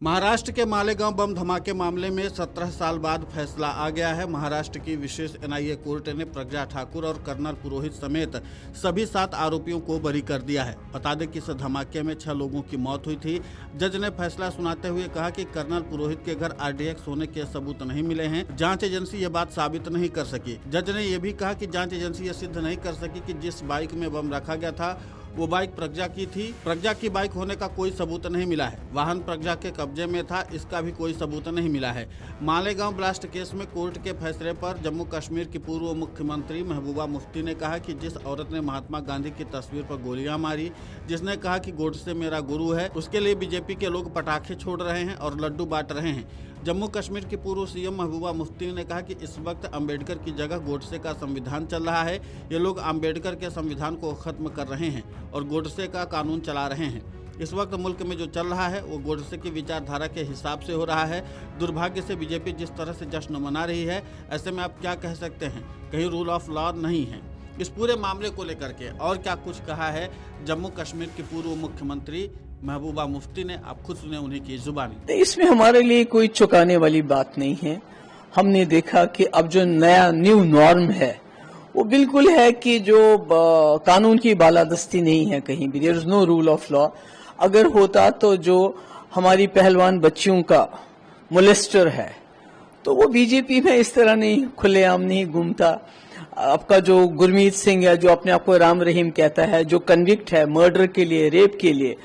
महाराष्ट्र के मालेगांव बम धमाके मामले में 17 साल बाद फैसला आ गया है। महाराष्ट्र की विशेष एनआईए कोर्ट ने प्रज्ञा ठाकुर और कर्नल पुरोहित समेत सभी 7 आरोपियों को बरी कर दिया है। बता दें कि इस धमाके में 6 लोगों की मौत हुई थी। जज ने फैसला सुनाते हुए कहा कि कर्नल पुरोहित के घर आरडीएक्स होने के सबूत नहीं मिले हैं। जांच एजेंसी ये बात साबित नहीं कर सकी। जज ने यह भी कहा कि जांच एजेंसी ये सिद्ध नहीं कर सकी कि जिस बाइक में बम रखा गया था वो बाइक प्रज्ञा की थी। प्रज्ञा की बाइक होने का कोई सबूत नहीं मिला है। वाहन प्रज्ञा के कब्जे में था, इसका भी कोई सबूत नहीं मिला है। मालेगांव ब्लास्ट केस में कोर्ट के फैसले पर जम्मू कश्मीर की पूर्व मुख्यमंत्री महबूबा मुफ्ती ने कहा कि जिस औरत ने महात्मा गांधी की तस्वीर पर गोलियां मारी, जिसने कहा कि गोडसे मेरा गुरु है, उसके लिए बीजेपी के लोग पटाखे छोड़ रहे हैं और लड्डू बांट रहे हैं। जम्मू कश्मीर की पूर्व सीएम महबूबा मुफ्ती ने कहा कि इस वक्त अंबेडकर की जगह गोडसे का संविधान चल रहा है। ये लोग अंबेडकर के संविधान को खत्म कर रहे हैं और गोडसे का कानून चला रहे हैं। इस वक्त मुल्क में जो चल रहा है वो गोडसे की विचारधारा के हिसाब से हो रहा है। दुर्भाग्य से बीजेपी जिस तरह से जश्न मना रही है, ऐसे में आप क्या कह सकते हैं, कहीं रूल ऑफ लॉ नहीं है। इस पूरे मामले को लेकर के और क्या कुछ कहा है जम्मू कश्मीर की पूर्व मुख्यमंत्री महबूबा मुफ्ती ने, आप खुद सुने उन्हीं की जुबानी। इसमें हमारे लिए कोई चौंकाने वाली बात नहीं है। हमने देखा कि अब जो नया न्यू नॉर्म है वो बिल्कुल है कि जो कानून की बालादस्ती नहीं है कहीं भी। There is no rule of law. अगर होता तो जो हमारी पहलवान बच्चियों का मोलेस्टर है तो वो बीजेपी में इस तरह नहीं खुलेआम नहीं घूमता। आपका जो गुरमीत सिंह है, जो अपने आप को राम रहीम कहता है, जो कन्विक्ट है मर्डर के लिए, रेप के लिए,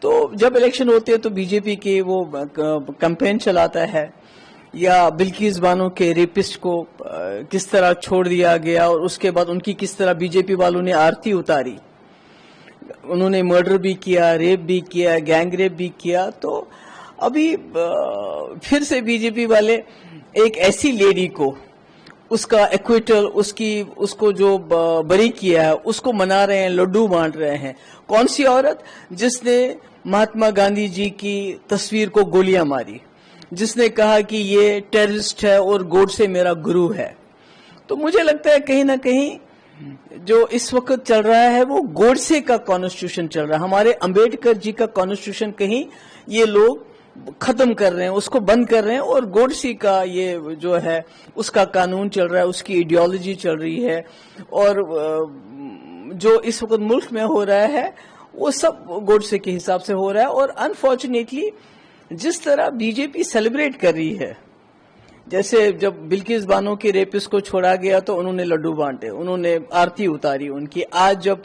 तो जब इलेक्शन होते हैं तो बीजेपी के वो कैंपेन चलाता है। या बिल्किस बानो के रेपिस्ट को किस तरह छोड़ दिया गया और उसके बाद उनकी किस तरह बीजेपी वालों ने आरती उतारी। उन्होंने मर्डर भी किया, रेप भी किया, गैंग रेप भी किया। तो अभी फिर से बीजेपी वाले एक ऐसी लेडी को, उसका एक्विटल, उसको जो बरी किया है उसको मना रहे हैं, लड्डू बांट रहे हैं। कौन सी औरत? जिसने महात्मा गांधी जी की तस्वीर को गोलियां मारी, जिसने कहा कि ये टेररिस्ट है और गोडसे मेरा गुरु है। तो मुझे लगता है कहीं ना कहीं जो इस वक्त चल रहा है वो गोडसे का कॉन्स्टिट्यूशन चल रहा है। हमारे अंबेडकर जी का कॉन्स्टिट्यूशन कहीं ये लोग खत्म कर रहे हैं, उसको बंद कर रहे हैं और गोडसे का ये जो है उसका कानून चल रहा है, उसकी आइडियोलॉजी चल रही है। और जो इस वक्त मुल्क में हो रहा है वो सब गोडसे के हिसाब से हो रहा है। और अनफॉर्चुनेटली जिस तरह बीजेपी सेलिब्रेट कर रही है, जैसे जब बिल्किस बानो के रेपिस्ट को छोड़ा गया तो उन्होंने लड्डू बांटे, उन्होंने आरती उतारी उनकी। आज जब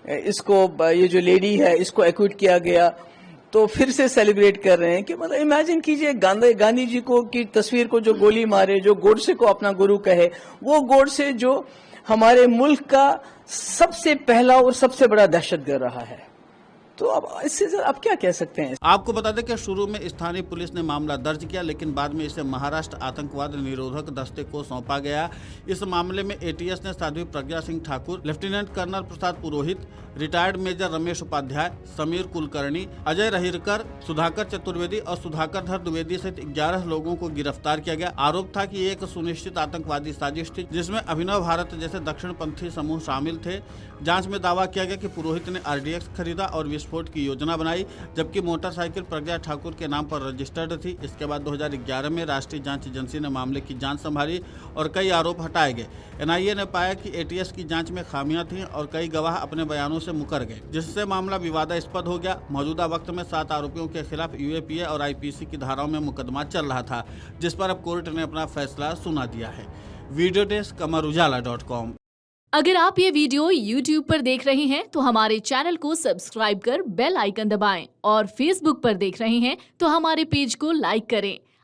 इसको, ये जो लेडी है, इसको एक्विट किया गया तो फिर से सेलिब्रेट कर रहे हैं। कि मतलब इमेजिन कीजिए, गांधी जी को की तस्वीर को जो गोली मारे, जो गोडसे को अपना गुरु कहे, वो गोडसे जो हमारे मुल्क का सबसे पहला और सबसे बड़ा दहशतगर्द रहा है। तो अब इससे आप क्या कह सकते हैं? आपको बता दें कि शुरू में स्थानीय पुलिस ने मामला दर्ज किया, लेकिन बाद में इसे महाराष्ट्र आतंकवाद निरोधक दस्ते को सौंपा गया। इस मामले में एटीएस ने Sadhvi Pragya Singh Thakur, lieutenant colonel Prasad Purohit, retired major Ramesh Upadhyay, Sameer Kulkarni, Ajay रहीरकर, Sudhakar Chaturvedi और सुधाकर धर द्विवेदी सहित 11 लोगों को गिरफ्तार किया गया। आरोप था कि ये एक सुनिश्चित आतंकवादी साजिश थी जिसमें अभिनव भारत जैसे दक्षिणपंथी समूह शामिल थे। जांच में दावा किया गया कि पुरोहित ने आरडीएक्स खरीदा और विस्फोट की योजना बनाई, जबकि मोटरसाइकिल प्रज्ञा ठाकुर के नाम पर रजिस्टर्ड थी। इसके बाद 2011 में राष्ट्रीय जांच एजेंसी ने मामले की जांच संभाली और कई आरोप हटाए गए। एनआईए ने पाया कि एटीएस की जांच में खामियां थीं और कई गवाह अपने बयानों से मुकर गए, जिससे मामला विवादास्पद हो गया। मौजूदा वक्त में 7 आरोपियों के खिलाफ यूएपीए और आईपीसी की धाराओं में मुकदमा चल रहा था, जिस पर अब कोर्ट ने अपना फैसला सुना दिया है। Video desk amarujala.com। अगर आप ये वीडियो YouTube पर देख रहे हैं तो हमारे चैनल को सब्सक्राइब कर बेल आइकन दबाएं और Facebook पर देख रहे हैं तो हमारे पेज को लाइक करें।